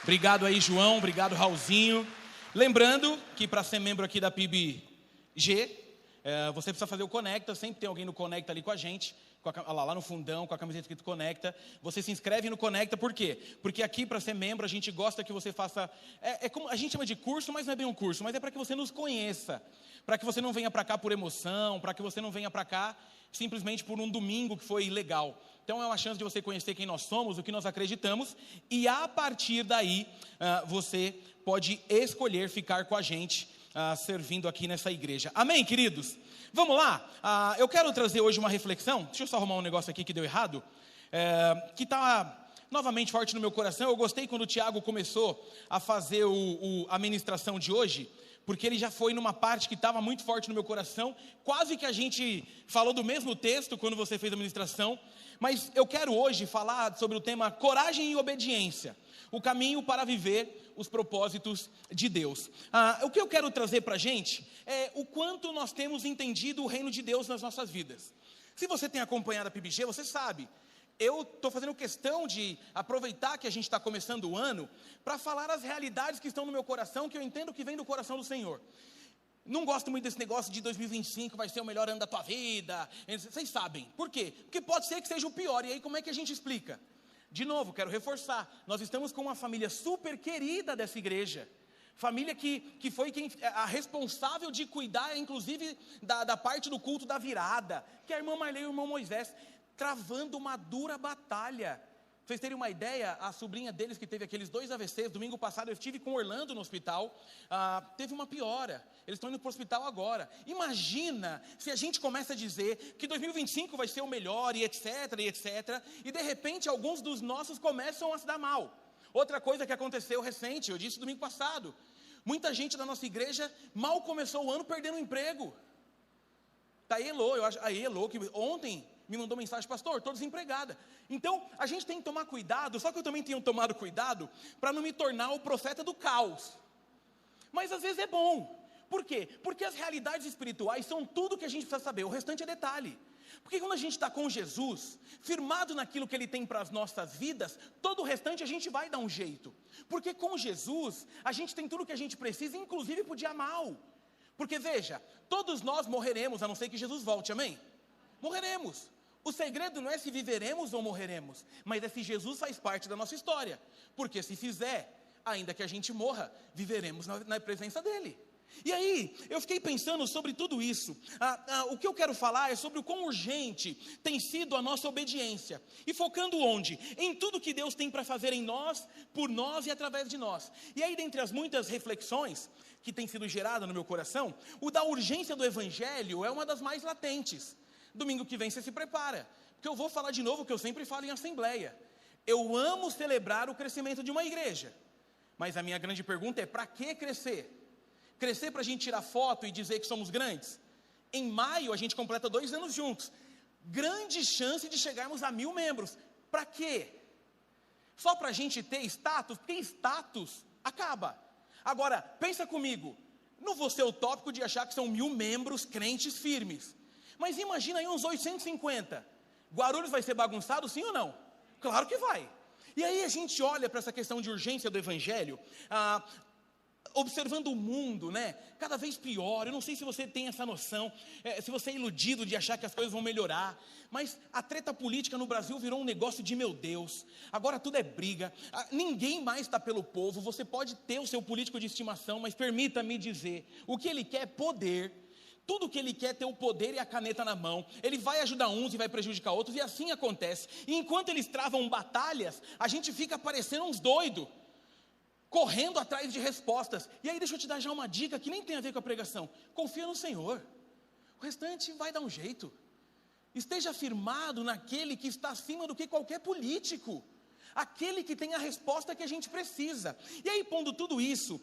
Obrigado aí, João, obrigado, Raulzinho. Lembrando que para ser membro aqui da PIBG, você precisa fazer o Conecta, sempre tem alguém no Conecta ali com a gente, lá no fundão, com a camiseta escrito Conecta. Você se inscreve no Conecta, por quê? Porque aqui, para ser membro, a gente gosta que você faça, como a gente chama de curso, mas não é bem um curso, mas é para que você nos conheça, para que você não venha para cá por emoção, para que você não venha para cá simplesmente por um domingo que foi legal. Então é uma chance de você conhecer quem nós somos, o que nós acreditamos, e a partir daí você pode escolher ficar com a gente servindo aqui nessa igreja. Amém, queridos? Vamos lá? Eu quero trazer hoje uma reflexão. Deixa eu só arrumar um negócio aqui que deu errado, que está novamente forte no meu coração. Eu gostei quando o Tiago começou a fazer a ministração de hoje, porque ele já foi numa parte que estava muito forte no meu coração, quase que a gente falou do mesmo texto quando você fez a ministração, mas eu quero hoje falar sobre o tema coragem e obediência, o caminho para viver os propósitos de Deus. O que eu quero trazer para a gente é o quanto nós temos entendido o reino de Deus nas nossas vidas. Se você tem acompanhado a PIBG, você sabe, eu estou fazendo questão de aproveitar que a gente está começando o ano para falar as realidades que estão no meu coração, que eu entendo que vem do coração do Senhor. Não gosto muito desse negócio de 2025 vai ser o melhor ano da tua vida. Vocês sabem. Por quê? Porque pode ser que seja o pior. E aí como é que a gente explica? De novo, quero reforçar. Nós estamos com uma família super querida dessa igreja. Família que foi a responsável de cuidar, inclusive, da parte do culto da virada. Que é a irmã Marley e o irmão Moisés, travando uma dura batalha. Pra vocês terem uma ideia, a sobrinha deles que teve aqueles 2 AVCs, domingo passado eu estive com o Orlando no hospital, teve uma piora, eles estão indo para o hospital agora. Imagina se a gente começa a dizer que 2025 vai ser o melhor e etc, e de repente alguns dos nossos começam a se dar mal. Outra coisa que aconteceu recente, eu disse domingo passado, muita gente da nossa igreja mal começou o ano perdendo o emprego. Tá a Elô, eu acho, a Elô que ontem me mandou mensagem: pastor, estou desempregada. Então, a gente tem que tomar cuidado, só que eu também tenho tomado cuidado para não me tornar o profeta do caos. Mas às vezes é bom. Por quê? Porque as realidades espirituais são tudo que a gente precisa saber, o restante é detalhe. Porque quando a gente está com Jesus, firmado naquilo que Ele tem para as nossas vidas, todo o restante a gente vai dar um jeito. Porque com Jesus, a gente tem tudo que a gente precisa, inclusive para o dia mal. Porque veja, todos nós morreremos, a não ser que Jesus volte, amém? Morreremos. O segredo não é se viveremos ou morreremos, mas é se Jesus faz parte da nossa história. Porque se fizer, ainda que a gente morra, viveremos na presença dEle. E aí, eu fiquei pensando sobre tudo isso. O que eu quero falar é sobre o quão urgente tem sido a nossa obediência. E focando onde? Em tudo que Deus tem para fazer em nós, por nós e através de nós. E aí, dentre as muitas reflexões que têm sido geradas no meu coração, o da urgência do Evangelho é uma das mais latentes. Domingo que vem você se prepara, porque eu vou falar de novo o que eu sempre falo em assembleia. Eu amo celebrar o crescimento de uma igreja, mas a minha grande pergunta é: para que crescer? Crescer para a gente tirar foto e dizer que somos grandes? Em maio a gente completa 2 anos juntos, grande chance de chegarmos a 1000 membros. Para quê? Só para a gente ter status? Porque status acaba. Agora, pensa comigo, não vou ser utópico de achar que são 1000 membros crentes firmes, mas imagina aí uns 850. Guarulhos vai ser bagunçado, sim ou não? Claro que vai. E aí a gente olha para essa questão de urgência do Evangelho, observando o mundo, né? Cada vez pior. Eu não sei se você tem essa noção, se você é iludido de achar que as coisas vão melhorar, mas a treta política no Brasil virou um negócio de meu Deus, agora tudo é briga, ninguém mais está pelo povo. Você pode ter o seu político de estimação, mas permita-me dizer, o que ele quer é poder. Tudo que ele quer é ter o poder e a caneta na mão. Ele vai ajudar uns e vai prejudicar outros, e assim acontece. E enquanto eles travam batalhas, a gente fica parecendo uns doidos, correndo atrás de respostas. E aí deixa eu te dar já uma dica que nem tem a ver com a pregação. Confia no Senhor, o restante vai dar um jeito. Esteja firmado naquele que está acima do que qualquer político, aquele que tem a resposta que a gente precisa. E aí, pondo tudo isso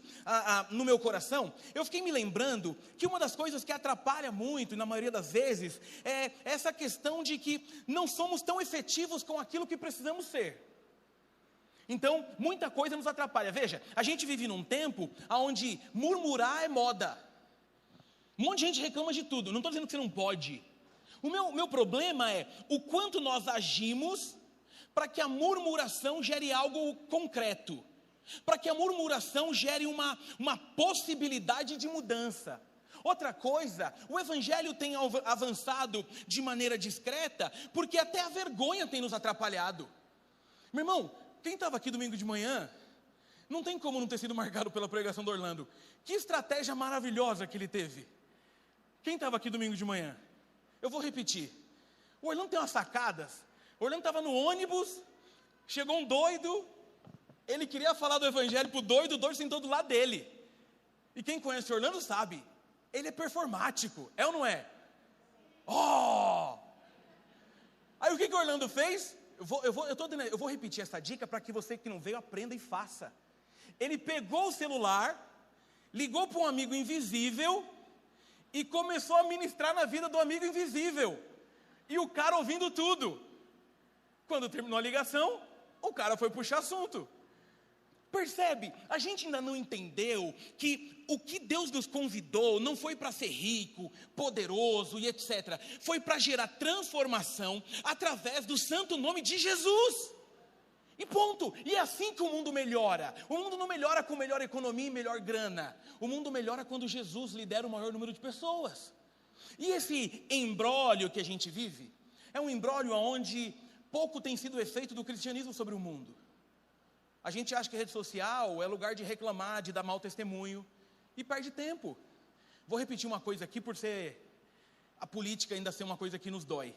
no meu coração, eu fiquei me lembrando que uma das coisas que atrapalha muito, e na maioria das vezes, é essa questão de que não somos tão efetivos com aquilo que precisamos ser. Então, muita coisa nos atrapalha. Veja, a gente vive num tempo onde murmurar é moda. Um monte de gente reclama de tudo. Não estou dizendo que você não pode. O meu problema é o quanto nós agimos para que a murmuração gere algo concreto. para que a murmuração gere uma possibilidade de mudança. Outra coisa, o evangelho tem avançado de maneira discreta, porque até a vergonha tem nos atrapalhado. Meu irmão, quem estava aqui domingo de manhã, não tem como não ter sido marcado pela pregação do Orlando. Que estratégia maravilhosa que ele teve. Quem estava aqui domingo de manhã? Eu vou repetir. O Orlando tem umas sacadas. O Orlando estava no ônibus, chegou um doido, ele queria falar do evangelho para o doido sentou do lado dele. E quem conhece o Orlando sabe, ele é performático, é ou não é? Oh! Aí o que o Orlando fez? Eu vou repetir essa dica para que você que não veio aprenda e faça. Ele pegou o celular, ligou para um amigo invisível e começou a ministrar na vida do amigo invisível. E o cara ouvindo tudo. Quando terminou a ligação, o cara foi puxar assunto. Percebe? A gente ainda não entendeu que o que Deus nos convidou não foi para ser rico, poderoso e etc. Foi para gerar transformação através do santo nome de Jesus. E ponto. E é assim que o mundo melhora. O mundo não melhora com melhor economia e melhor grana. O mundo melhora quando Jesus lidera o maior número de pessoas. E esse imbróglio que a gente vive, é um imbróglio onde pouco tem sido o efeito do cristianismo sobre o mundo. A gente acha que a rede social é lugar de reclamar, de dar mau testemunho, e perde tempo. Vou repetir uma coisa aqui, por ser a política ainda ser uma coisa que nos dói.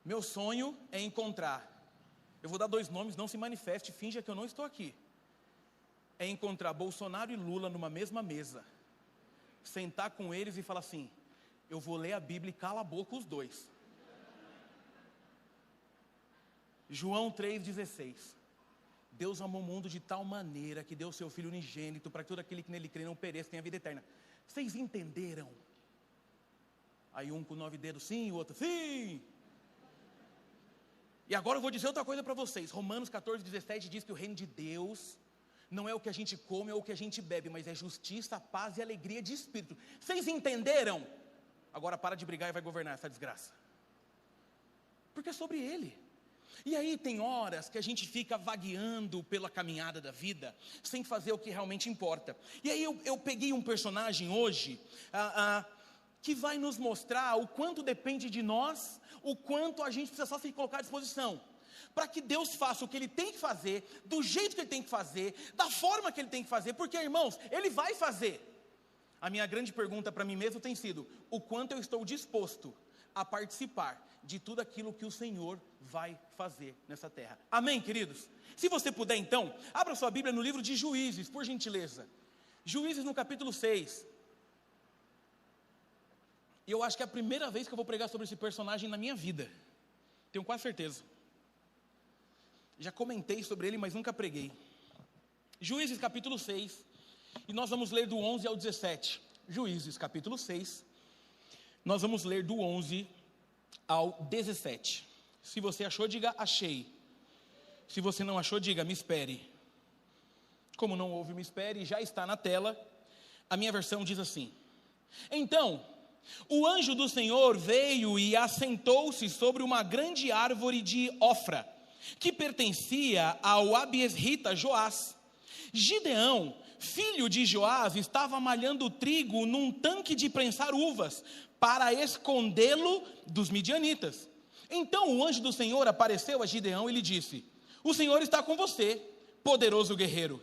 Meu sonho é encontrar, eu vou dar 2 nomes, não se manifeste, finja que eu não estou aqui. É encontrar Bolsonaro e Lula numa mesma mesa, sentar com eles e falar assim, eu vou ler a Bíblia e cala a boca os dois. João 3,16. Deus amou o mundo de tal maneira que deu o seu Filho unigênito para que todo aquele que nele crê não pereça, tenha vida eterna. Vocês entenderam? Aí um com 9 dedos sim, o outro sim. E agora eu vou dizer outra coisa para vocês. Romanos 14,17 diz que o reino de Deus não é o que a gente come ou o que a gente bebe, mas é justiça, paz e alegria de espírito. Vocês entenderam? Agora para de brigar e vai governar essa desgraça. Porque é sobre ele. E aí tem horas que a gente fica vagueando pela caminhada da vida, sem fazer o que realmente importa. E aí eu peguei um personagem hoje, que vai nos mostrar o quanto depende de nós, o quanto a gente precisa só se colocar à disposição, para que Deus faça o que Ele tem que fazer, do jeito que Ele tem que fazer, da forma que Ele tem que fazer, porque irmãos, Ele vai fazer. A minha grande pergunta para mim mesmo tem sido, o quanto eu estou disposto a participar de tudo aquilo que o Senhor vai fazer nessa terra. Amém, queridos? Se você puder então, abra sua Bíblia no livro de Juízes, por gentileza. Juízes no capítulo 6. E eu acho que é a primeira vez que eu vou pregar sobre esse personagem na minha vida. Tenho quase certeza. Já comentei sobre ele, mas nunca preguei. Juízes capítulo 6. E nós vamos ler do 11 ao 17. Juízes capítulo 6. Nós vamos ler do 11 ao 17. Se você achou, diga achei. Se você não achou, diga me espere. Como não houve me espere, já está na tela. A minha versão diz assim: Então, o anjo do Senhor veio e assentou-se sobre uma grande árvore de Ofra, que pertencia ao abiesrita Joás. Gideão, filho de Joás, estava malhando trigo num tanque de prensar uvas, para escondê-lo dos midianitas. Então o anjo do Senhor apareceu a Gideão e lhe disse: O Senhor está com você, poderoso guerreiro.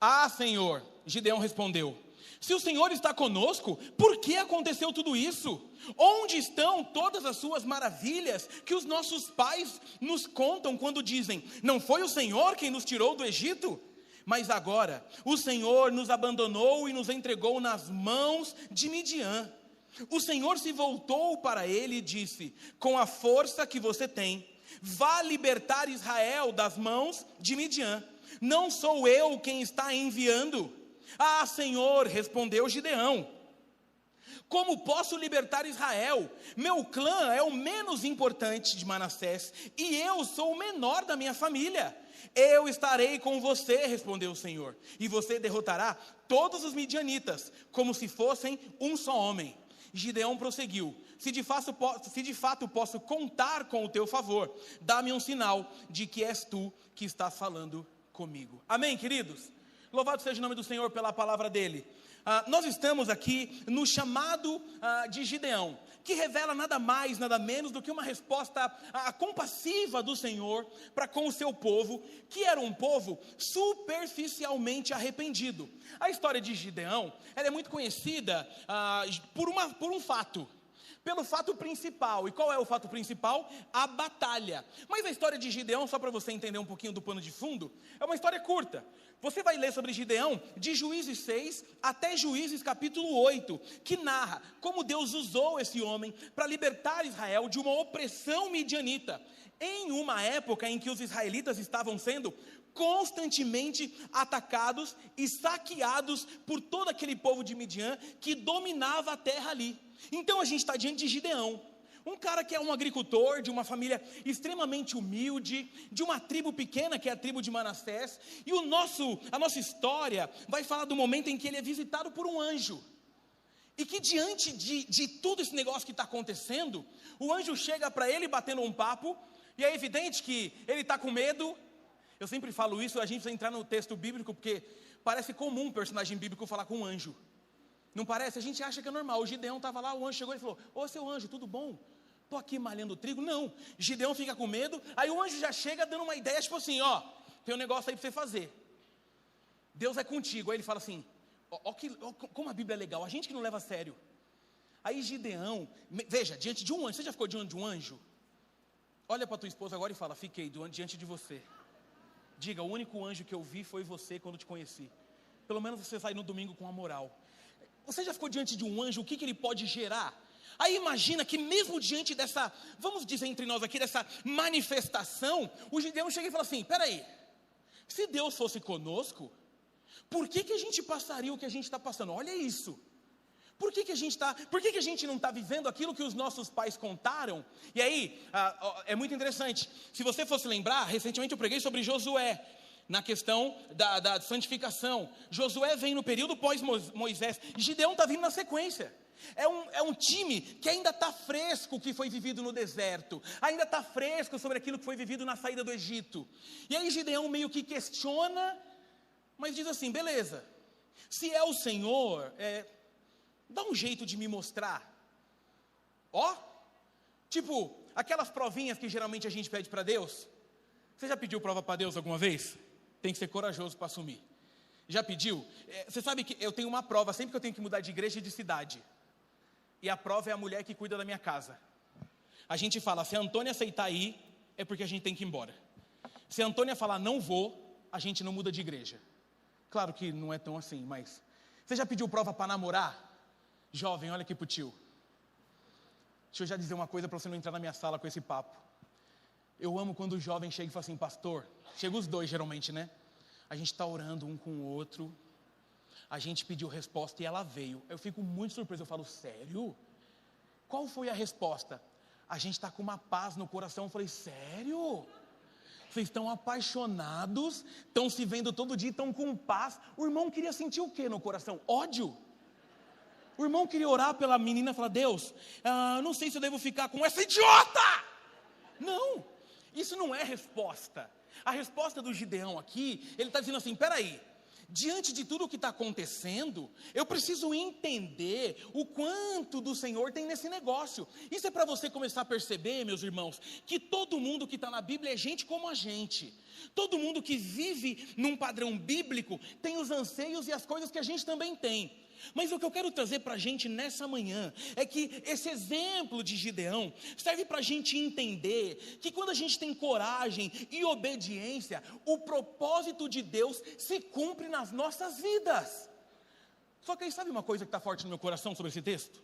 Ah, Senhor, Gideão respondeu: Se o Senhor está conosco, por que aconteceu tudo isso? Onde estão todas as suas maravilhas que os nossos pais nos contam quando dizem: Não foi o Senhor quem nos tirou do Egito? Mas agora o Senhor nos abandonou e nos entregou nas mãos de Midian. O Senhor se voltou para ele e disse: Com a força que você tem, vá libertar Israel das mãos de Midian. Não sou eu quem está enviando? Ah, Senhor, respondeu Gideão. Como posso libertar Israel? Meu clã é o menos importante de Manassés e eu sou o menor da minha família. Eu estarei com você, respondeu o Senhor, e você derrotará todos os midianitas, como se fossem um só homem. Gideão prosseguiu: se de fato posso contar com o teu favor, dá-me um sinal de que és tu que estás falando comigo. Amém, queridos? Louvado seja o nome do Senhor pela palavra dele. Nós estamos aqui no chamado de Gideão, que revela nada mais, nada menos do que uma resposta compassiva do Senhor para com o seu povo, que era um povo superficialmente arrependido. A história de Gideão, ela é muito conhecida por um fato. Pelo fato principal. E qual é o fato principal? A batalha. Mas a história de Gideão, só para você entender um pouquinho do pano de fundo, é uma história curta. Você vai ler sobre Gideão de Juízes 6 até Juízes capítulo 8, que narra como Deus usou esse homem para libertar Israel de uma opressão midianita, em uma época em que os israelitas estavam sendo constantemente atacados e saqueados por todo aquele povo de Midian que dominava a terra ali. Então a gente está diante de Gideão, um cara que é um agricultor, de uma família extremamente humilde, de uma tribo pequena que é a tribo de Manassés, e a nossa história vai falar do momento em que ele é visitado por um anjo, e que diante de tudo esse negócio que está acontecendo, o anjo chega para ele batendo um papo, e é evidente que ele está com medo. Eu sempre falo isso, a gente precisa entrar no texto bíblico, porque parece comum um personagem bíblico falar com um anjo. Não parece? A gente acha que é normal. O Gideão estava lá, o anjo chegou e falou: ô seu anjo, tudo bom? Estou aqui malhando trigo. Não, Gideão fica com medo, aí o anjo já chega dando uma ideia, tipo assim, ó, tem um negócio aí para você fazer. Deus é contigo. Aí ele fala assim, como a Bíblia é legal, a gente que não leva a sério. Aí Gideão, veja, diante de um anjo, você já ficou diante de um anjo? Olha para tua esposa agora e fala: fiquei diante de você. Diga: o único anjo que eu vi foi você quando te conheci. Pelo menos você sai no domingo com a moral. Você já ficou diante de um anjo, o que ele pode gerar? Aí imagina que mesmo diante dessa, vamos dizer entre nós aqui, dessa manifestação, o Gideão chega e fala assim: peraí, se Deus fosse conosco, por que a gente passaria o que a gente está passando? Olha isso. Por que a gente não está vivendo aquilo que os nossos pais contaram? E aí, é muito interessante. Se você fosse lembrar, recentemente eu preguei sobre Josué, na questão da santificação. Josué vem no período pós-Moisés, Gideão está vindo na sequência. É um time que ainda está fresco o que foi vivido no deserto, ainda está fresco sobre aquilo que foi vivido na saída do Egito. E aí Gideão meio que questiona, mas diz assim: beleza, se é o Senhor, dá um jeito de me mostrar. Tipo, aquelas provinhas que geralmente a gente pede para Deus. Você já pediu prova para Deus alguma vez? Tem que ser corajoso para assumir. Já pediu? Você sabe que eu tenho uma prova sempre que eu tenho que mudar de igreja e de cidade. E a prova é a mulher que cuida da minha casa. A gente fala: se a Antônia aceitar ir, é porque a gente tem que ir embora. Se a Antônia falar não vou, a gente não muda de igreja. Claro que não é tão assim, mas... Você já pediu prova para namorar? Jovem, olha aqui pro tio. Deixa eu já dizer uma coisa para você não entrar na minha sala com esse papo. Eu amo quando o jovem chega e fala assim: pastor, chega os dois geralmente, né? A gente está orando um com o outro, a gente pediu resposta e ela veio. Eu fico muito surpreso, eu falo: sério? Qual foi a resposta? A gente está com uma paz no coração. Eu falei: sério? Vocês estão apaixonados, estão se vendo todo dia, estão com paz. O irmão queria sentir o que no coração? Ódio. O irmão queria orar pela menina e falar: Deus, não sei se eu devo ficar com essa idiota. Não, isso não é resposta. A resposta do Gideão aqui, ele está dizendo assim: peraí, diante de tudo o que está acontecendo, eu preciso entender o quanto do Senhor tem nesse negócio. Isso é para você começar a perceber, meus irmãos, que todo mundo que está na Bíblia é gente como a gente. Todo mundo que vive num padrão bíblico tem os anseios e as coisas que a gente também tem. Mas o que eu quero trazer para a gente nessa manhã é que esse exemplo de Gideão serve para a gente entender que quando a gente tem coragem e obediência, o propósito de Deus se cumpre nas nossas vidas. Só que aí sabe uma coisa que está forte no meu coração sobre esse texto?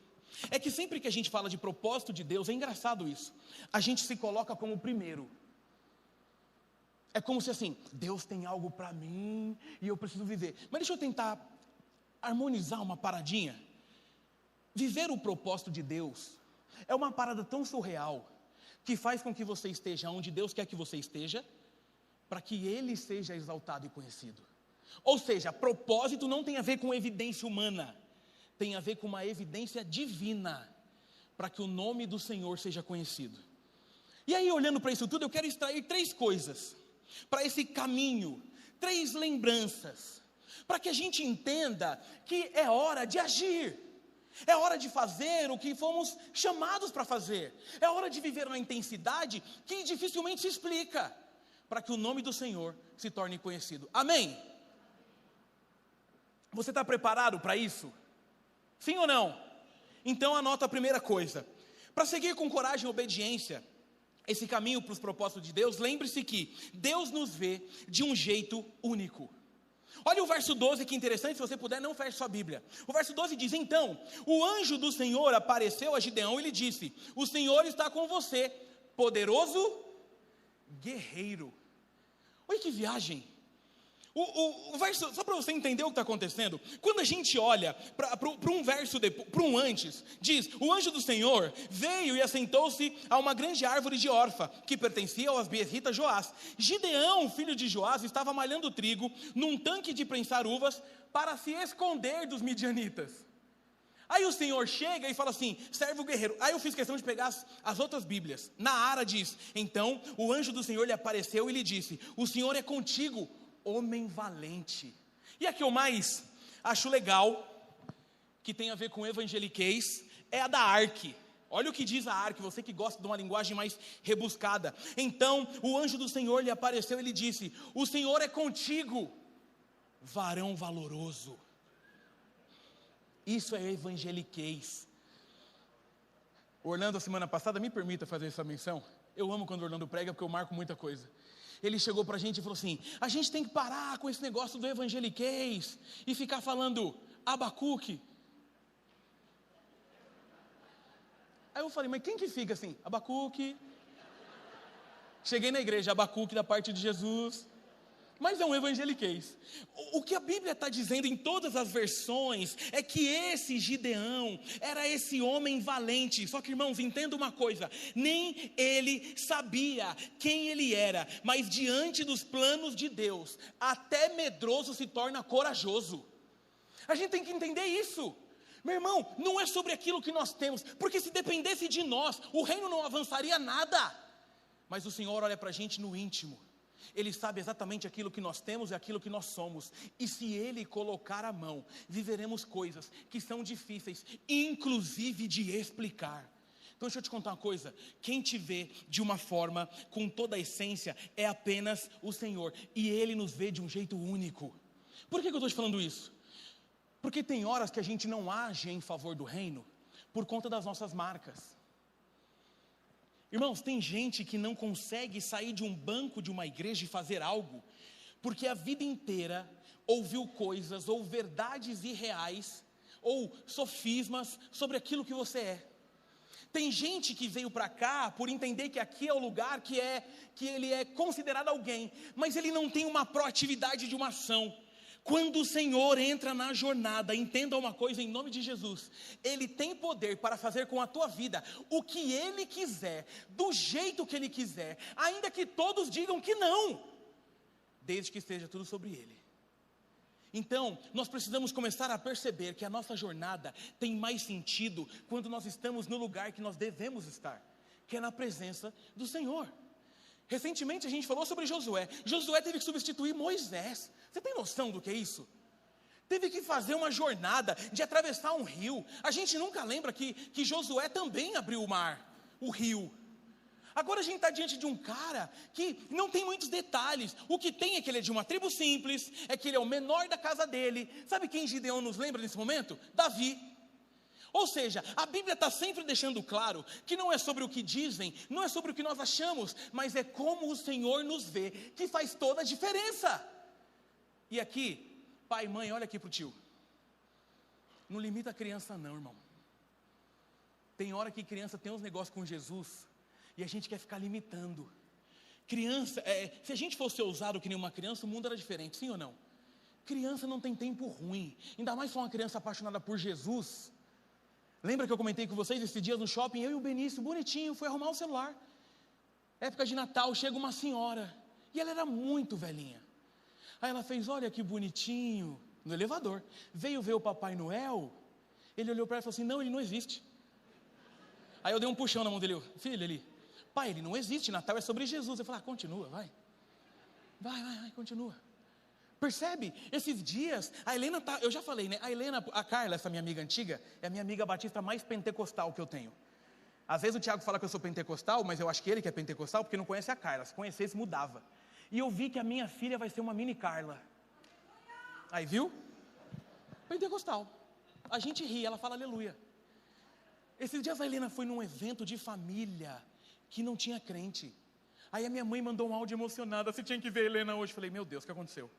É que sempre que a gente fala de propósito de Deus, é engraçado isso, a gente se coloca como o primeiro. É como se assim: Deus tem algo para mim e eu preciso viver. Mas deixa eu tentar harmonizar uma paradinha. Viver o propósito de Deus é uma parada tão surreal que faz com que você esteja onde Deus quer que você esteja, para que Ele seja exaltado e conhecido. Ou seja, propósito não tem a ver com evidência humana, tem a ver com uma evidência divina, para que o nome do Senhor seja conhecido. E aí, olhando para isso tudo, eu quero extrair 3 coisas para esse caminho 3 lembranças, para que a gente entenda que é hora de agir, é hora de fazer o que fomos chamados para fazer, é hora de viver uma intensidade que dificilmente se explica, para que o nome do Senhor se torne conhecido. Amém? Você está preparado para isso? Sim ou não? Então anota a primeira coisa. Para seguir com coragem e obediência esse caminho para os propósitos de Deus, lembre-se que Deus nos vê de um jeito único. Olha o verso 12, que interessante, se você puder, não feche sua Bíblia. O verso 12 diz: então, o anjo do Senhor apareceu a Gideão e lhe disse: o Senhor está com você, poderoso guerreiro. Olha que viagem. O verso, só para você entender o que está acontecendo, quando a gente olha para um verso, para um antes, diz: o anjo do Senhor veio e assentou-se a uma grande árvore de orfa, que pertencia ao asbiezrita Joás. Gideão, filho de Joás, estava malhando trigo num tanque de prensar uvas para se esconder dos midianitas. Aí o Senhor chega e fala assim: serve o guerreiro. Aí eu fiz questão de pegar as outras Bíblias. Na Ara diz: então o anjo do Senhor lhe apareceu e lhe disse: o Senhor é contigo, homem valente. E a que eu mais acho legal, que tem a ver com evangeliquez, é a da Arque. Olha o que diz a Arque, você que gosta de uma linguagem mais rebuscada. Então o anjo do Senhor lhe apareceu e lhe disse: o Senhor é contigo, varão valoroso. Isso é evangeliquez. O Orlando, semana passada, me permita fazer essa menção. Eu amo quando o Orlando prega, porque eu marco muita coisa. Ele chegou para a gente e falou assim: a gente tem que parar com esse negócio do evangeliquez e ficar falando Abacuque. Aí eu falei: mas quem que fica assim? Abacuque. Cheguei na igreja, Abacuque da parte de Jesus. Mas é um evangeliquez. O que a Bíblia está dizendo em todas as versões é que esse Gideão era esse homem valente. Só que, irmãos, entenda uma coisa: nem ele sabia quem ele era, mas diante dos planos de Deus, até medroso se torna corajoso. A gente tem que entender isso. Meu irmão, não é sobre aquilo que nós temos, porque se dependesse de nós, o reino não avançaria nada. Mas o Senhor olha para a gente no íntimo. Ele sabe exatamente aquilo que nós temos e aquilo que nós somos. E se Ele colocar a mão, viveremos coisas que são difíceis, inclusive de explicar. Então deixa eu te contar uma coisa: quem te vê de uma forma, com toda a essência, é apenas o Senhor. E Ele nos vê de um jeito único. Por que eu estou te falando isso? Porque tem horas que a gente não age em favor do reino, por conta das nossas marcas. Irmãos, tem gente que não consegue sair de um banco de uma igreja e fazer algo, porque a vida inteira ouviu coisas, ou verdades irreais, ou sofismas sobre aquilo que você é. Tem gente que veio para cá por entender que aqui é o lugar que ele é considerado alguém, mas ele não tem uma proatividade de uma ação. Quando o Senhor entra na jornada, entenda uma coisa em nome de Jesus: Ele tem poder para fazer com a tua vida o que Ele quiser, do jeito que Ele quiser, ainda que todos digam que não, desde que esteja tudo sobre Ele. Então, nós precisamos começar a perceber que a nossa jornada tem mais sentido quando nós estamos no lugar que nós devemos estar, que é na presença do Senhor. Recentemente a gente falou sobre Josué. Josué teve que substituir Moisés. Você tem noção do que é isso? Teve que fazer uma jornada de atravessar um rio. A gente nunca lembra que Josué também abriu o mar, o rio. Agora a gente está diante de um cara que não tem muitos detalhes. O que tem é que ele é de uma tribo simples, é que ele é o menor da casa dele. Sabe quem Gideão nos lembra nesse momento? Davi. Ou seja, a Bíblia está sempre deixando claro que não é sobre o que dizem, não é sobre o que nós achamos, mas é como o Senhor nos vê, que faz toda a diferença. E aqui, pai e mãe, olha aqui para o tio. Não limita a criança não, irmão. Tem hora que criança tem uns negócios com Jesus e a gente quer ficar limitando. Criança, se a gente fosse ousado que nem uma criança, o mundo era diferente, sim ou não? Criança não tem tempo ruim, ainda mais se for uma criança apaixonada por Jesus. Lembra que eu comentei com vocês esses dias no shopping? Eu e o Benício, bonitinho, fui arrumar o celular. Época de Natal, chega uma senhora, e ela era muito velhinha. Aí ela fez: olha que bonitinho, no elevador. Veio ver o Papai Noel, ele olhou para ela e falou assim: não, ele não existe. Aí eu dei um puxão na mão dele: filho, ele, pai, ele não existe, Natal é sobre Jesus. Eu falei: continua, vai, continua. Percebe? Esses dias, a Helena tá, eu já falei, né? A Carla, essa minha amiga antiga, é a minha amiga batista mais pentecostal que eu tenho. Às vezes o Tiago fala que eu sou pentecostal, mas eu acho que ele que é pentecostal, porque não conhece a Carla. Se conhecesse, mudava. E eu vi que a minha filha vai ser uma mini Carla. Aí, viu? Pentecostal. A gente ri, ela fala aleluia. Esses dias a Helena foi num evento de família que não tinha crente. Aí a minha mãe mandou um áudio emocionado. Você tinha que ver a Helena hoje. Eu falei, meu Deus, o que aconteceu?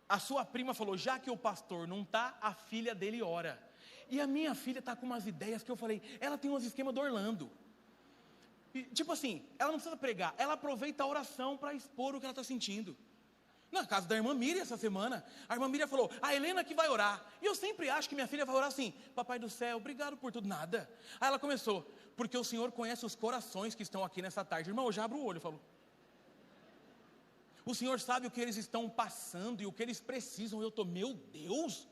A sua prima falou, já que o pastor não está, a filha dele ora. E a minha filha está com umas ideias que eu falei, ela tem uns esquemas do Orlando. E, tipo assim, ela não precisa pregar, ela aproveita a oração para expor o que ela está sentindo. Na casa da irmã Miriam essa semana, a irmã Miriam falou, a Helena que vai orar. E eu sempre acho que minha filha vai orar assim, papai do céu, obrigado por tudo, nada. Aí ela começou, porque o Senhor conhece os corações que estão aqui nessa tarde. Irmão, eu já abro o olho, eu falo. O Senhor sabe o que eles estão passando e o que eles precisam. Eu estou, meu Deus,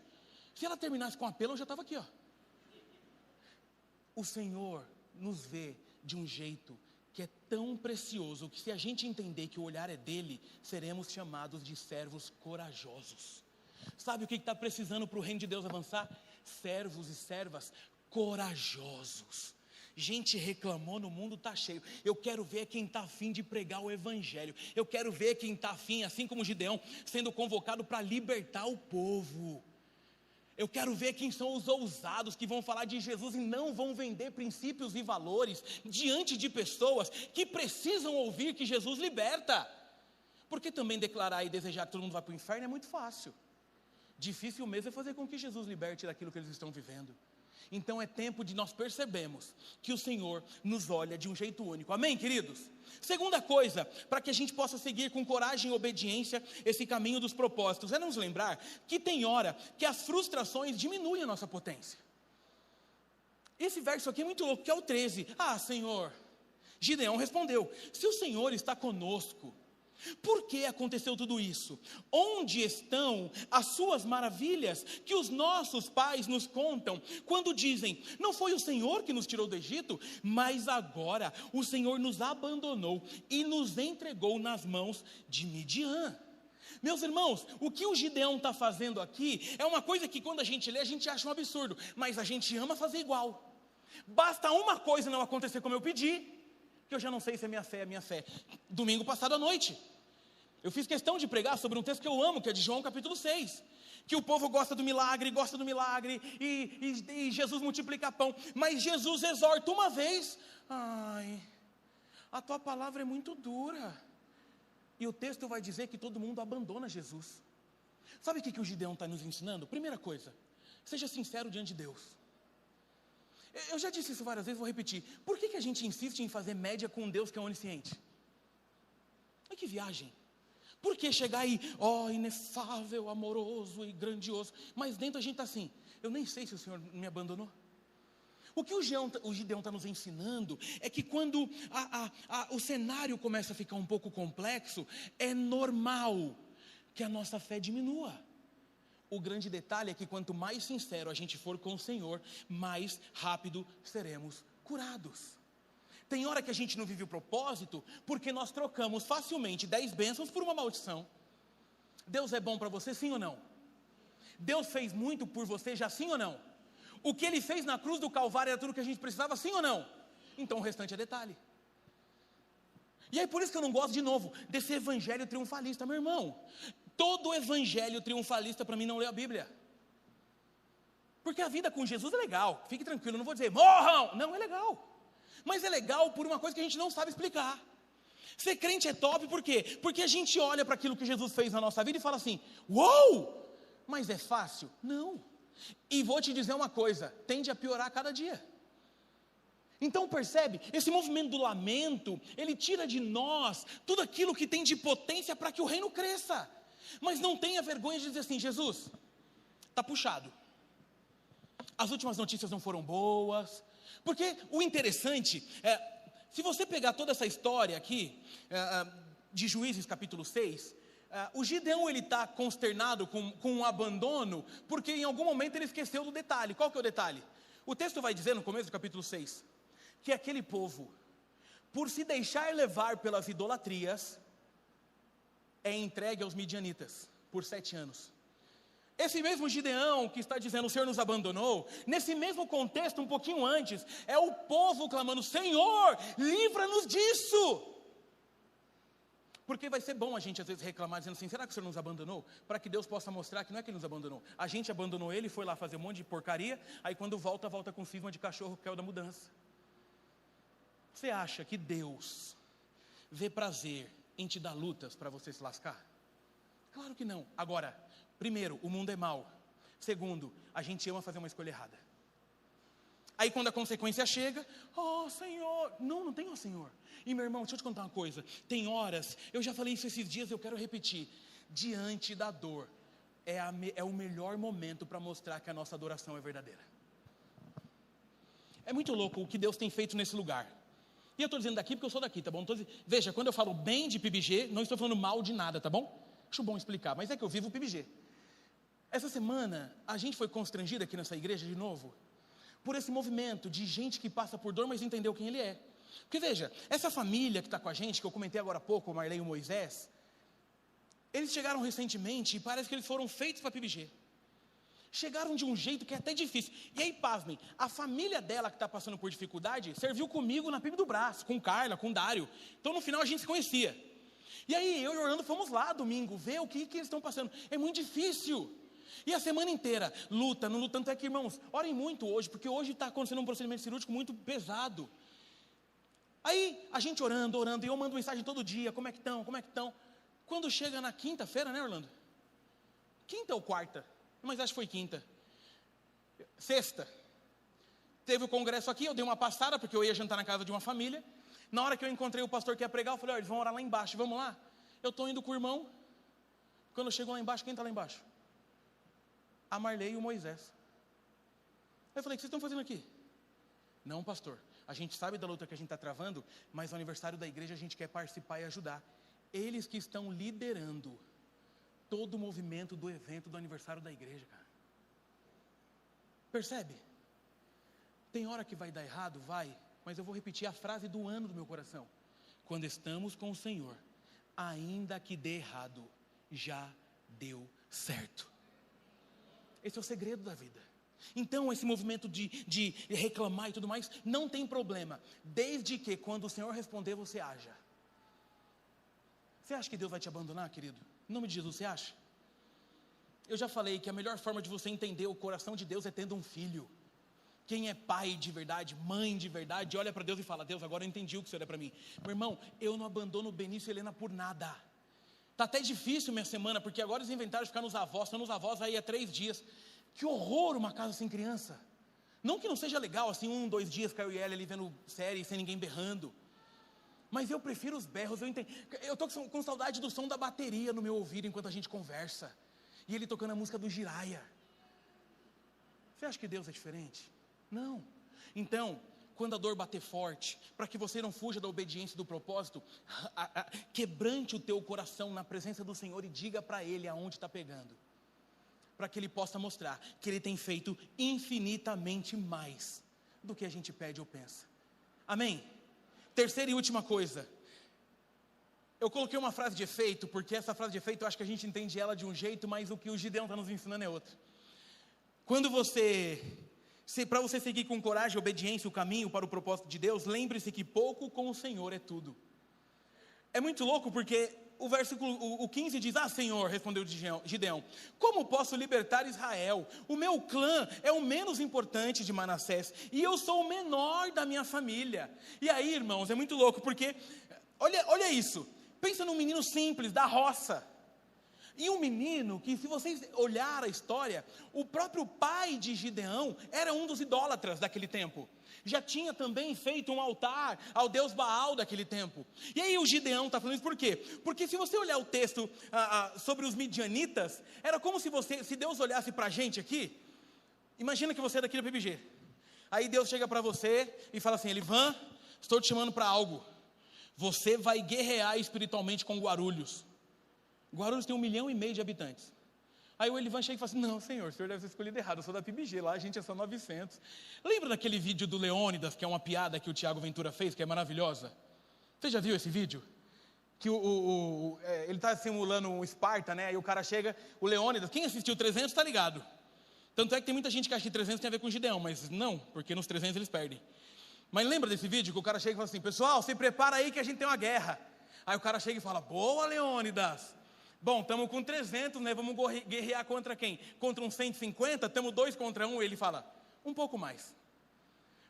se ela terminasse com apelo, eu já estava aqui, ó. O Senhor nos vê de um jeito que é tão precioso, que se a gente entender que o olhar é dele, seremos chamados de servos corajosos. Sabe o que está precisando para o reino de Deus avançar? Servos e servas corajosos. Gente reclamou, no mundo está cheio. Eu quero ver quem está afim de pregar o evangelho. Eu quero ver quem está afim, assim como Gideão, sendo convocado para libertar o povo. Eu quero ver quem são os ousados que vão falar de Jesus e não vão vender princípios e valores diante de pessoas que precisam ouvir que Jesus liberta. Porque também declarar e desejar que todo mundo vá para o inferno é muito fácil. Difícil mesmo é fazer com que Jesus liberte daquilo que eles estão vivendo. Então é tempo de nós percebermos que o Senhor nos olha de um jeito único. Amém, queridos? Segunda coisa, para que a gente possa seguir com coragem e obediência esse caminho dos propósitos, é nos lembrar que tem hora que as frustrações diminuem a nossa potência. Esse verso aqui é muito louco, que é o 13. Ah, Senhor, Gideão respondeu, se o Senhor está conosco, por que aconteceu tudo isso? Onde estão as suas maravilhas que os nossos pais nos contam quando dizem, não foi o Senhor que nos tirou do Egito, mas agora o Senhor nos abandonou e nos entregou nas mãos de Midian. Meus irmãos, o que o Gideão está fazendo aqui é uma coisa que quando a gente lê a gente acha um absurdo, mas a gente ama fazer igual. Basta uma coisa não acontecer como eu pedi, que eu já não sei se é minha fé. Domingo passado à noite, eu fiz questão de pregar sobre um texto que eu amo, que é de João capítulo 6, que o povo gosta do milagre, e Jesus multiplica pão, mas Jesus exorta uma vez, ai, a tua palavra é muito dura, e o texto vai dizer que todo mundo abandona Jesus. Sabe o que o Gideão está nos ensinando? Primeira coisa, seja sincero diante de Deus. Eu já disse isso várias vezes, vou repetir. Por que a gente insiste em fazer média com um Deus que é onisciente? Olha que viagem. Por que chegar aí, inefável, amoroso e grandioso, mas dentro a gente está assim, eu nem sei se o Senhor me abandonou. O que o Gideão está nos ensinando é que quando o cenário começa a ficar um pouco complexo, é normal que a nossa fé diminua. O grande detalhe é que quanto mais sincero a gente for com o Senhor, mais rápido seremos curados. Tem hora que a gente não vive o propósito, porque nós trocamos facilmente 10 bênçãos por uma maldição. Deus é bom para você, sim ou não? Deus fez muito por você, já sim ou não? O que Ele fez na cruz do Calvário era tudo que a gente precisava, sim ou não? Então o restante é detalhe. E aí por isso que eu não gosto, de novo, desse evangelho triunfalista, meu irmão. Todo evangelho triunfalista para mim não lê a Bíblia. Porque a vida com Jesus é legal, fique tranquilo, eu não vou dizer, morram! Não, é legal. Mas é legal por uma coisa que a gente não sabe explicar. Ser crente é top, por quê? Porque a gente olha para aquilo que Jesus fez na nossa vida e fala assim, uou! Mas é fácil? Não. E vou te dizer uma coisa, tende a piorar a cada dia. Então percebe, esse movimento do lamento, ele tira de nós tudo aquilo que tem de potência para que o reino cresça. Mas não tenha vergonha de dizer assim, Jesus, está puxado. As últimas notícias não foram boas. Porque o interessante, se você pegar toda essa história aqui, de Juízes capítulo 6, o Gideão ele está consternado com um abandono, porque em algum momento ele esqueceu do detalhe. Qual que é o detalhe? O texto vai dizer no começo do capítulo 6, que aquele povo, por se deixar levar pelas idolatrias, é entregue aos midianitas, por 7 anos. Esse mesmo Gideão que está dizendo, o Senhor nos abandonou, nesse mesmo contexto, um pouquinho antes, é o povo clamando, Senhor, livra-nos disso. Porque vai ser bom a gente às vezes reclamar, dizendo assim, será que o Senhor nos abandonou? Para que Deus possa mostrar que não é que Ele nos abandonou. A gente abandonou Ele, foi lá fazer um monte de porcaria, aí quando volta com cisma de cachorro, que é o da mudança. Você acha que Deus vê prazer em te dar lutas para você se lascar? Claro que não. Agora, primeiro, o mundo é mau. Segundo, a gente ama fazer uma escolha errada. Aí quando a consequência chega, oh Senhor, não tem oh Senhor. E meu irmão, deixa eu te contar uma coisa, tem horas, eu já falei isso esses dias, eu quero repetir, diante da dor, é o melhor momento para mostrar que a nossa adoração é verdadeira. É muito louco o que Deus tem feito nesse lugar. E eu estou dizendo daqui porque eu sou daqui, tá bom? Veja, quando eu falo bem de PIBG, não estou falando mal de nada, tá bom? Acho bom explicar, mas é que eu vivo o PIBG. Essa semana, a gente foi constrangido aqui nessa igreja de novo, por esse movimento de gente que passa por dor, mas entendeu quem ele é. Porque veja, essa família que está com a gente, que eu comentei agora há pouco, o Marley e o Moisés, eles chegaram recentemente e parece que eles foram feitos para PIBG. Chegaram de um jeito que é até difícil. E aí, pasmem, a família dela que está passando por dificuldade, serviu comigo na PIB do Brás, com Carla, com Dário. Então no final a gente se conhecia. E aí eu e Orlando fomos lá domingo, ver o que eles estão passando. É muito difícil. E a semana inteira, luta, não luta, tanto é que, irmãos, orem muito hoje, porque hoje está acontecendo um procedimento cirúrgico muito pesado. Aí, a gente orando, e eu mando mensagem todo dia, como é que estão? Quando chega na quinta-feira, né, Orlando? Quinta ou quarta? Mas acho que foi quinta. Sexta. Teve o congresso aqui, eu dei uma passada, porque eu ia jantar na casa de uma família. Na hora que eu encontrei o pastor que ia pregar, eu falei, eles vão orar lá embaixo, vamos lá? Eu estou indo com o irmão. Quando eu chego lá embaixo, quem está lá embaixo? A Marley e o Moisés. Eu falei, o que vocês estão fazendo aqui? Não, pastor, a gente sabe da luta que a gente está travando, mas no aniversário da igreja a gente quer participar e ajudar. Eles que estão liderando todo o movimento do evento do aniversário da igreja, cara. Percebe? Tem hora que vai dar errado? Vai, mas eu vou repetir a frase do ano do meu coração. Quando estamos com o Senhor, ainda que dê errado, já deu certo. Esse é o segredo da vida. Então esse movimento de reclamar e tudo mais, não tem problema, desde que quando o Senhor responder, você haja. Você acha que Deus vai te abandonar, querido? Em nome de Jesus, você acha? Eu já falei que a melhor forma de você entender o coração de Deus é tendo um filho. Quem é pai de verdade, mãe de verdade, olha para Deus e fala, Deus, agora eu entendi o que o Senhor é para mim. Meu irmão, eu não abandono o Benício e Helena por nada. Está até difícil minha semana, porque agora eles inventaram de ficar nos avós, estão nos avós aí há 3 dias. Que horror uma casa sem criança. Não que não seja legal, assim, 1, 2 dias, Caio e Ela ali vendo série, sem ninguém berrando. Mas eu prefiro os berros, eu entendo. Eu estou com saudade do som da bateria no meu ouvido enquanto a gente conversa. E ele tocando a música do Jiraya. Você acha que Deus é diferente? Não. Então, quando a dor bater forte, para que você não fuja da obediência do propósito, quebrante o teu coração na presença do Senhor e diga para Ele aonde está pegando, para que Ele possa mostrar que Ele tem feito infinitamente mais do que a gente pede ou pensa. Amém? Terceira e última coisa, eu coloquei uma frase de efeito, porque essa frase de efeito eu acho que a gente entende ela de um jeito, mas o que o Gideão está nos ensinando é outro. Quando para você seguir com coragem e obediência o caminho para o propósito de Deus, lembre-se que pouco com o Senhor é tudo. É muito louco porque o versículo 15 diz, Senhor, respondeu Gideão, como posso libertar Israel? O meu clã é o menos importante de Manassés, e eu sou o menor da minha família. E aí, irmãos, é muito louco, porque, olha isso, pensa num menino simples, da roça, e um menino que, se vocês olhar a história, o próprio pai de Gideão era um dos idólatras daquele tempo. Já tinha também feito um altar ao deus Baal daquele tempo. E aí o Gideão está falando isso por quê? Porque se você olhar o texto sobre os midianitas, era como se Deus olhasse para a gente aqui. Imagina que você é daqui do PBG. Aí Deus chega para você e fala assim, Elivan, estou te chamando para algo. Você vai guerrear espiritualmente com Guarulhos. Guarulhos tem 1,5 milhão de habitantes. Aí o Elivan chega e fala assim, não, senhor, o senhor deve ter escolhido errado, eu sou da PIBG, lá a gente é só 900. Lembra daquele vídeo do Leônidas, que é uma piada que o Tiago Ventura fez, que é maravilhosa? Você já viu esse vídeo? que ele está simulando um Esparta, né? Aí o cara chega, o Leônidas, quem assistiu 300 está ligado. Tanto é que tem muita gente que acha que 300 tem a ver com Gideão, mas não, porque nos 300 eles perdem. Mas lembra desse vídeo que o cara chega e fala assim, pessoal, se prepara aí que a gente tem uma guerra. Aí o cara chega e fala, boa Leônidas, bom, estamos com 300, né? Vamos guerrear contra quem? Contra uns 150, estamos 2 contra 1, ele fala, um pouco mais.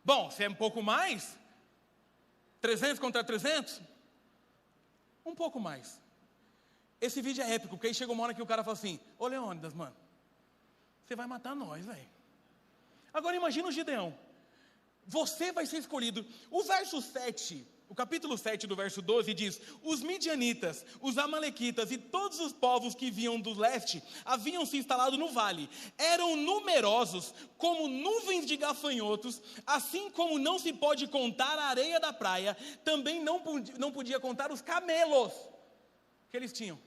Bom, se é um pouco mais, 300 contra 300, um pouco mais. Esse vídeo é épico, porque aí chega uma hora que o cara fala assim, ô Leônidas, mano, você vai matar nós, velho. Agora imagina o Gideão. Você vai ser escolhido. O verso 7, o capítulo 7 do verso 12 diz, os midianitas, os amalequitas e todos os povos que vinham do leste haviam se instalado no vale. Eram numerosos como nuvens de gafanhotos, assim como não se pode contar a areia da praia, também não podia contar os camelos que eles tinham.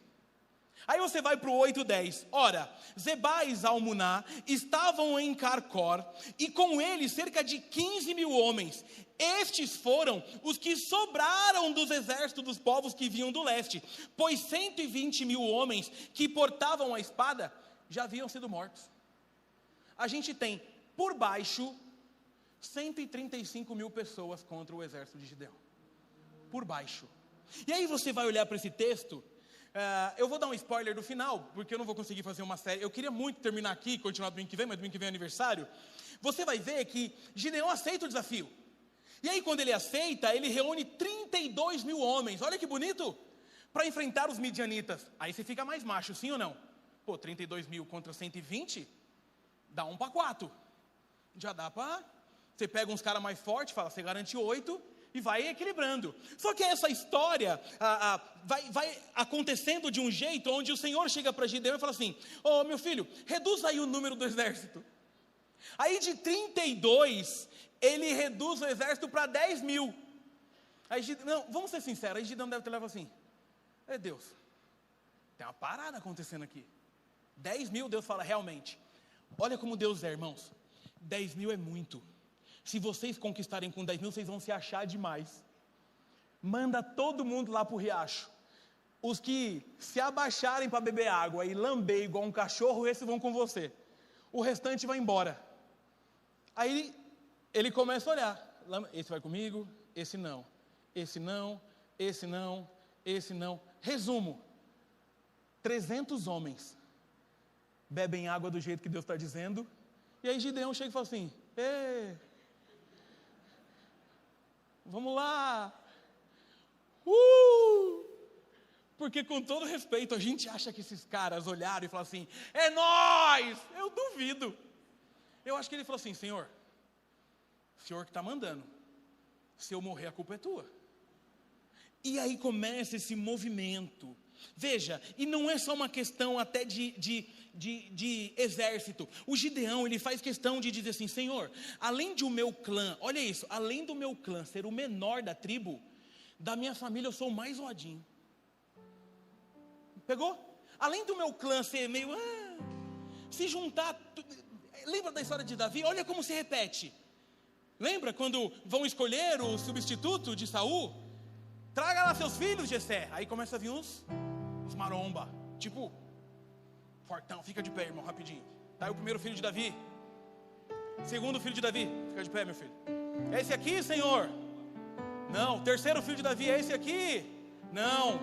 Aí você vai para o 8:10. Ora, Zeba e Zalmuná estavam em Carcor, e com eles cerca de 15.000 homens. Estes foram os que sobraram dos exércitos dos povos que vinham do leste, pois 120.000 homens que portavam a espada já haviam sido mortos. A gente tem, por baixo, 135.000 pessoas contra o exército de Gideão. Por baixo. E aí você vai olhar para esse texto. Eu vou dar um spoiler do final, porque eu não vou conseguir fazer uma série. Eu queria muito terminar aqui, continuar domingo que vem, mas domingo que vem é aniversário. Você vai ver que Gideão aceita o desafio. E aí quando ele aceita, ele reúne 32.000 homens, olha que bonito, para enfrentar os midianitas. Aí você fica mais macho, sim ou não? Pô, 32.000 contra 120, dá 1 para 4. Já dá para... Você pega uns caras mais fortes, fala, você garante 8... e vai equilibrando. Só que essa história vai acontecendo de um jeito onde o Senhor chega para Gideão e fala assim, ô meu filho, reduz aí o número do exército. Aí de 32, ele reduz o exército para 10.000. Aí não, vamos ser sinceros, aí Gideão deve ter levado assim, Deus, tem uma parada acontecendo aqui. 10.000, Deus fala, realmente, olha como Deus é, irmãos, 10.000 é muito. Se vocês conquistarem com 10.000, vocês vão se achar demais. Manda todo mundo lá para o riacho. Os que se abaixarem para beber água e lamber igual um cachorro, esses vão com você. O restante vai embora. Aí ele começa a olhar. Esse vai comigo, esse não. Esse não, esse não, esse não. Resumo. 300 homens bebem água do jeito que Deus está dizendo. E aí Gideão chega e fala assim, vamos lá, porque com todo respeito, a gente acha que esses caras olharam e falaram assim, é nós, eu duvido. Eu acho que ele falou assim, Senhor que está mandando, se eu morrer a culpa é tua. E aí começa esse movimento, veja, e não é só uma questão até de exército. O Gideão, ele faz questão de dizer assim, Senhor, além de o meu clã, olha isso, além do meu clã ser o menor da tribo, da minha família eu sou o mais zoadinho. Pegou? Além do meu clã ser meio, se juntar, lembra da história de Davi? Olha como se repete. Lembra quando vão escolher o substituto de Saul? Traga lá seus filhos, Jessé. Aí começa a vir uns maromba, tipo, fortão, fica de pé, irmão, rapidinho. Tá aí o primeiro filho de Davi. Segundo filho de Davi, fica de pé, meu filho. É esse aqui, Senhor? Não. Terceiro filho de Davi, é esse aqui? Não.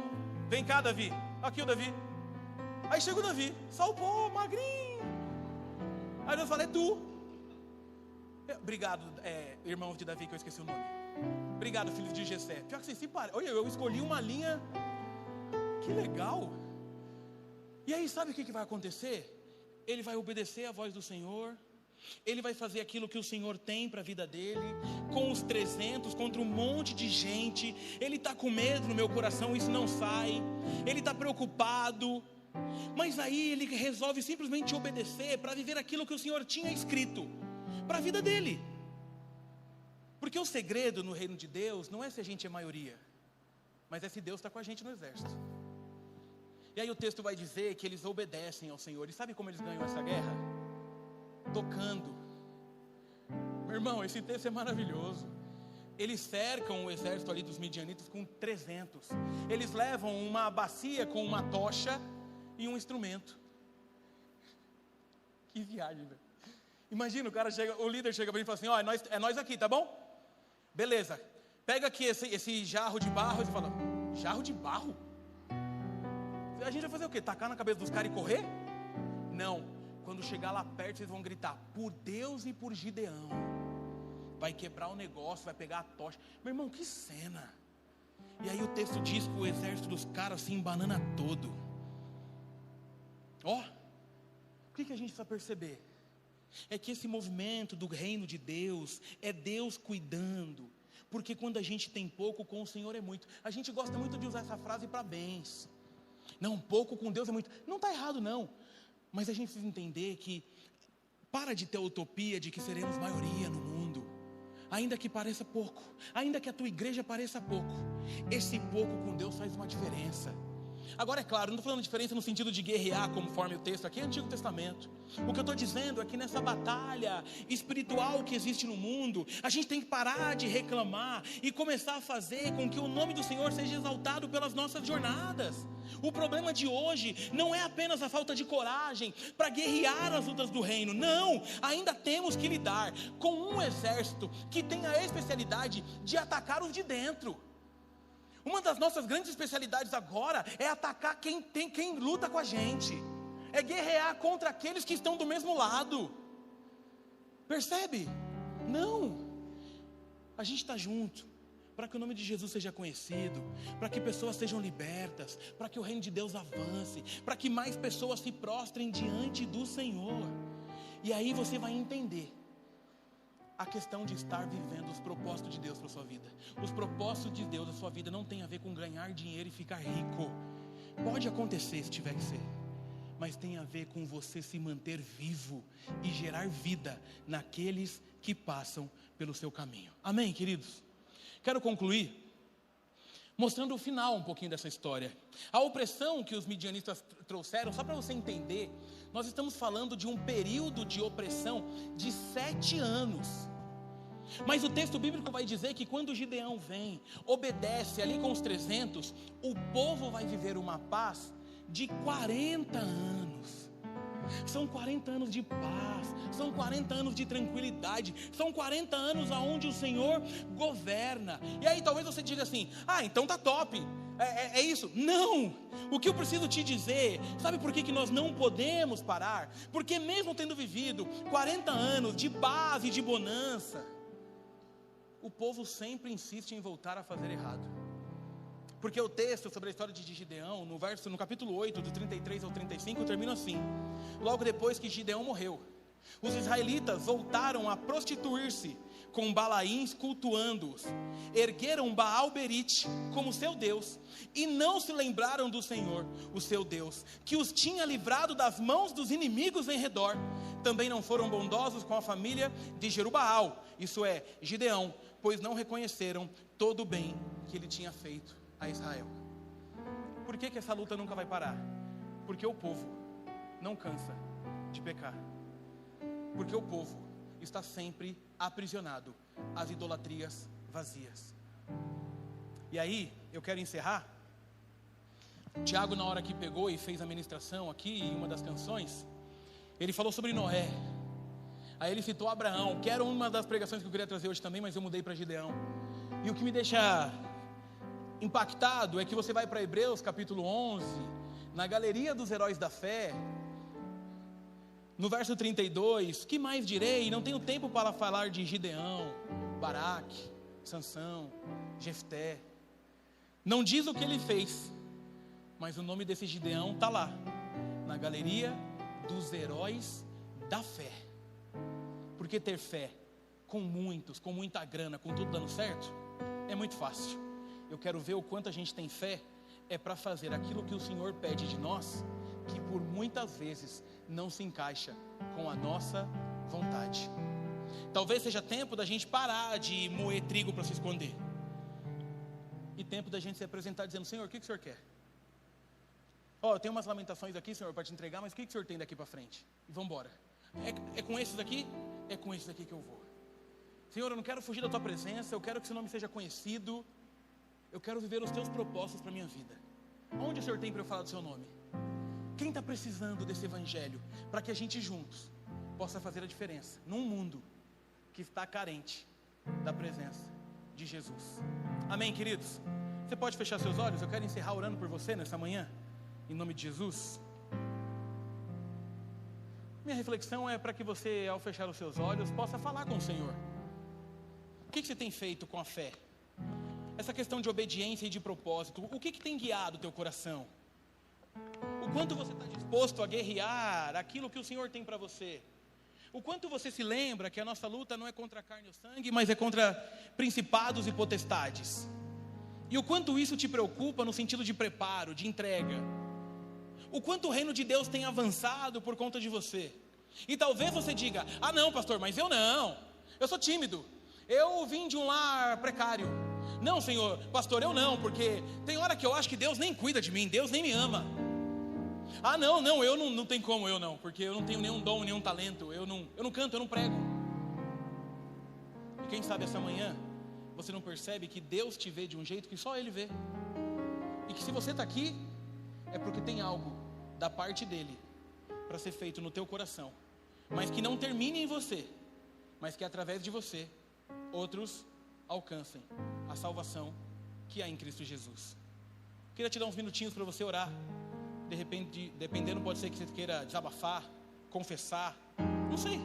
Vem cá, Davi. Aqui o Davi. Aí chega o Davi, só o pó, magrinho. Aí Deus fala, é tu. Obrigado, irmão de Davi, que eu esqueci o nome. Obrigado, filho de Jessé. Pior que vocês se param. Olha, eu escolhi uma linha. Que legal. E aí sabe o que vai acontecer? Ele vai obedecer a voz do Senhor. Ele vai fazer aquilo que o Senhor tem para a vida dele. Com os 300, contra um monte de gente. Ele está com medo no meu coração, isso não sai. Ele está preocupado. Mas aí ele resolve simplesmente obedecer para viver aquilo que o Senhor tinha escrito para a vida dele. Porque o segredo no reino de Deus não é se a gente é maioria, mas é se Deus está com a gente no exército. E aí o texto vai dizer que eles obedecem ao Senhor. E sabe como eles ganham essa guerra? Tocando. Meu irmão, esse texto é maravilhoso. Eles cercam o exército ali dos midianitas com 300. Eles levam uma bacia com uma tocha e um instrumento. Que viagem, velho. Imagina, o líder chega para mim e fala assim, ó, é nós aqui, tá bom? Beleza, pega aqui esse jarro de barro. E você fala, jarro de barro? A gente vai fazer o quê? Tacar na cabeça dos caras e correr? Não, quando chegar lá perto vocês vão gritar, por Deus e por Gideão. Vai quebrar o negócio, vai pegar a tocha. Meu irmão, que cena. E aí o texto diz que o exército dos caras se embanana todo. Ó, o que a gente precisa perceber? É que esse movimento do reino de Deus é Deus cuidando. Porque quando a gente tem pouco, com o Senhor é muito. A gente gosta muito de usar essa frase para bens. Não, pouco com Deus é muito. Não está errado não. Mas a gente precisa entender que para de ter a utopia de que seremos maioria no mundo. Ainda que pareça pouco, ainda que a tua igreja pareça pouco, esse pouco com Deus faz uma diferença. Agora é claro, não estou falando diferença no sentido de guerrear, conforme o texto aqui é Antigo Testamento. O que eu estou dizendo é que nessa batalha espiritual que existe no mundo, a gente tem que parar de reclamar e começar a fazer com que o nome do Senhor seja exaltado pelas nossas jornadas. O problema de hoje não é apenas a falta de coragem para guerrear as lutas do reino. Não, ainda temos que lidar com um exército que tem a especialidade de atacar os de dentro. Uma das nossas grandes especialidades agora é atacar quem luta com a gente. É guerrear contra aqueles que estão do mesmo lado. Percebe? Não. A gente está junto para que o nome de Jesus seja conhecido, para que pessoas sejam libertas, para que o reino de Deus avance, para que mais pessoas se prostrem diante do Senhor. E aí você vai entender a questão de estar vivendo os propósitos de Deus para a sua vida. Os propósitos de Deus na sua vida não tem a ver com ganhar dinheiro e ficar rico. Pode acontecer se tiver que ser, mas tem a ver com você se manter vivo e gerar vida naqueles que passam pelo seu caminho. Amém, queridos? Quero concluir mostrando o final um pouquinho dessa história. A opressão que os midianistas trouxeram, só para você entender, nós estamos falando de um período de opressão de 7 anos. Mas o texto bíblico vai dizer que quando Gideão vem, obedece ali com os 300, o povo vai viver uma paz de 40 anos. São 40 anos de paz, são 40 anos de tranquilidade, são 40 anos onde o Senhor governa. E aí talvez você diga assim, então tá top, é isso. Não, o que eu preciso te dizer, sabe por que nós não podemos parar? Porque mesmo tendo vivido 40 anos de paz e de bonança, o povo sempre insiste em voltar a fazer errado. Porque o texto sobre a história de Gideão, no capítulo 8, do 33 ao 35, termina assim: logo depois que Gideão morreu, os israelitas voltaram a prostituir-se com Balaíns, cultuando-os. Ergueram Baal-Berite como seu Deus, e não se lembraram do Senhor, o seu Deus, que os tinha livrado das mãos dos inimigos em redor. Também não foram bondosos com a família de Jerubaal, isso é, Gideão, pois não reconheceram todo o bem que ele tinha feito a Israel. Por que essa luta nunca vai parar? Porque o povo não cansa de pecar. Porque o povo está sempre aprisionado às idolatrias vazias. E aí, eu quero encerrar. Tiago, na hora que pegou e fez a ministração aqui, em uma das canções, ele falou sobre Noé. Aí ele citou Abraão, que era uma das pregações que eu queria trazer hoje também, mas eu mudei para Gideão. E o que me deixa impactado é que você vai para Hebreus capítulo 11, na galeria dos heróis da fé, no verso 32, que mais direi? Não tenho tempo para falar de Gideão, Baraque, Sansão, Jefté. Não diz o que ele fez, mas o nome desse Gideão está lá, na galeria dos heróis da fé. Porque ter fé com muitos, com muita grana, com tudo dando certo, é muito fácil. Eu quero ver o quanto a gente tem fé para fazer aquilo que o Senhor pede de nós, que por muitas vezes não se encaixa com a nossa vontade. Talvez seja tempo da gente parar de moer trigo para se esconder, e tempo da gente se apresentar dizendo: Senhor, o que o Senhor quer? Eu tenho umas lamentações aqui, Senhor, para te entregar, mas o que o Senhor tem daqui para frente? E vamos embora. É com esses aqui? É com esses aqui que eu vou. Senhor, eu não quero fugir da tua presença, eu quero que seu nome seja conhecido, eu quero viver os teus propósitos para a minha vida. Onde o Senhor tem para eu falar do seu nome? Quem está precisando desse evangelho, para que a gente juntos possa fazer a diferença num mundo que está carente da presença de Jesus? Amém, queridos? Você pode fechar seus olhos? Eu quero encerrar orando por você nessa manhã, em nome de Jesus. Minha reflexão é para que você, ao fechar os seus olhos, possa falar com o Senhor. O que você tem feito com a fé? Essa questão de obediência e de propósito, o que tem guiado o teu coração? O quanto você está disposto a guerrear aquilo que o Senhor tem para você? O quanto você se lembra que a nossa luta não é contra a carne e o sangue, mas é contra principados e potestades? E o quanto isso te preocupa no sentido de preparo, de entrega? O quanto o reino de Deus tem avançado por conta de você? E talvez você diga: ah não, pastor, mas eu não, eu sou tímido, eu vim de um lar precário. Não, Senhor, pastor, eu não, porque tem hora que eu acho que Deus nem cuida de mim, Deus nem me ama. Ah não, eu não tem como eu não, porque eu não tenho nenhum dom, nenhum talento, eu não canto, eu não prego. E quem sabe essa manhã você não percebe que Deus te vê de um jeito que só Ele vê, e que se você está aqui é porque tem algo da parte dEle para ser feito no teu coração, mas que não termine em você, mas que através de você outros alcancem a salvação que há em Cristo Jesus. Queria te dar uns minutinhos para você orar. De repente, dependendo, pode ser que você queira desabafar, confessar, não sei,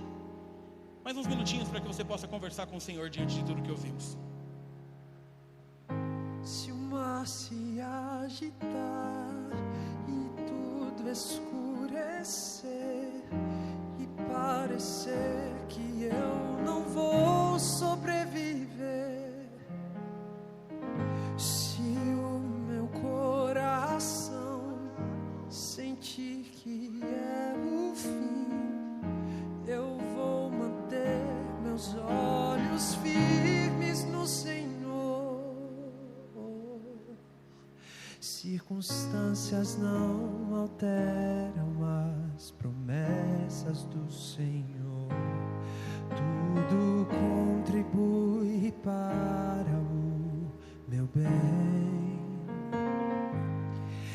mas uns minutinhos para que você possa conversar com o Senhor diante de tudo que ouvimos. Se o mar se agitar e tudo escurecer e parecer que eu não vou sobreviver, se o meu coração sentir que é o fim, eu vou manter meus olhos firmes no Senhor. Circunstâncias não alteram as promessas do Senhor. Tudo contribui para o meu bem.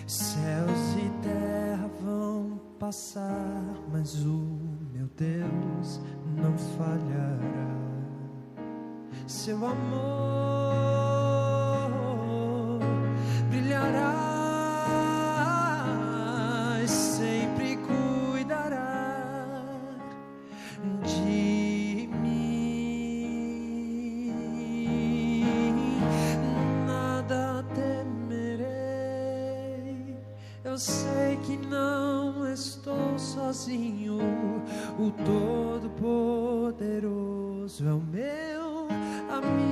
Céus e terra vão passar, mas o meu Deus não falhará. Seu amor brilhará e sempre cuidará de mim. Nada temerei, eu sei que não estou sozinho. O Todo-Poderoso é o meu amigo.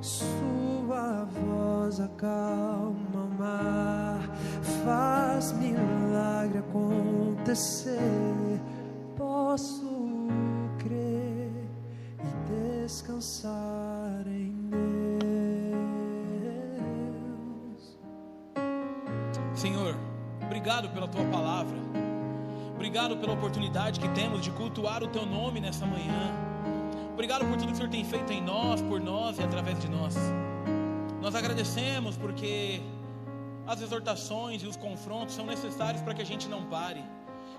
Sua voz acalma o mar, faz milagre acontecer. Posso crer e descansar em Deus. Senhor, obrigado pela tua palavra, obrigado pela oportunidade que temos de cultuar o teu nome nessa manhã. Obrigado por tudo que o Senhor tem feito em nós, por nós e através de nós. Nós agradecemos porque as exortações e os confrontos são necessários para que a gente não pare.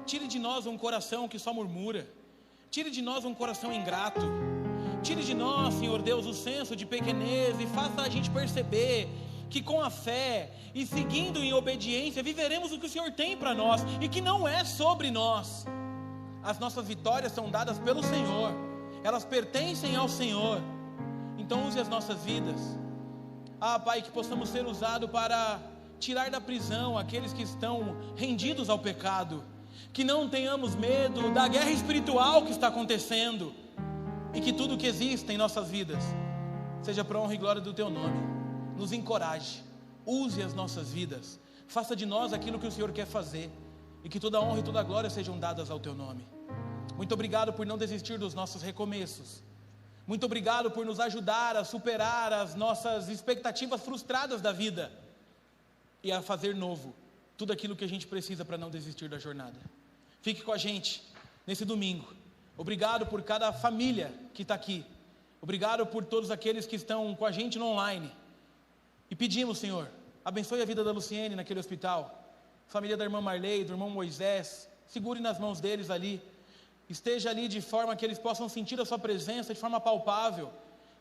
Tire de nós um coração que só murmura, tire de nós um coração ingrato, tire de nós, Senhor Deus, o senso de pequenez e faça a gente perceber que com a fé e seguindo em obediência viveremos o que o Senhor tem para nós e que não é sobre nós. As nossas vitórias são dadas pelo Senhor, elas pertencem ao Senhor. Então use as nossas vidas, Pai, que possamos ser usados para tirar da prisão aqueles que estão rendidos ao pecado, que não tenhamos medo da guerra espiritual que está acontecendo, e que tudo que existe em nossas vidas seja para a honra e glória do Teu nome. Nos encoraje, use as nossas vidas, faça de nós aquilo que o Senhor quer fazer, e que toda a honra e toda a glória sejam dadas ao Teu nome. Muito obrigado por não desistir dos nossos recomeços, muito obrigado por nos ajudar a superar as nossas expectativas frustradas da vida, e a fazer novo tudo aquilo que a gente precisa para não desistir da jornada. Fique com a gente nesse domingo, Obrigado por cada família que está aqui. Obrigado por todos aqueles que estão com a gente no online. E pedimos, Senhor, abençoe a vida da Luciene naquele hospital. Família da irmã Marley, do irmão Moisés. Segure nas mãos deles ali. Esteja ali de forma que eles possam sentir a sua presença de forma palpável.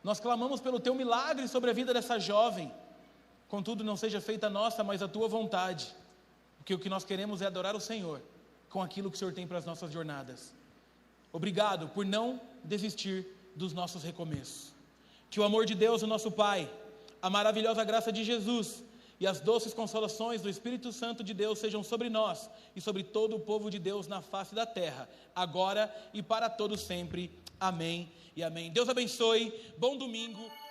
Nós clamamos pelo teu milagre sobre a vida dessa jovem. Contudo, não seja feita a nossa, mas a tua vontade. Porque o que nós queremos é adorar o Senhor com aquilo que o Senhor tem para as nossas jornadas. Obrigado por não desistir dos nossos recomeços. Que o amor de Deus, o nosso Pai, a maravilhosa graça de Jesus e as doces consolações do Espírito Santo de Deus sejam sobre nós e sobre todo o povo de Deus na face da terra, agora e para todos sempre. Amém e amém. Deus abençoe, bom domingo.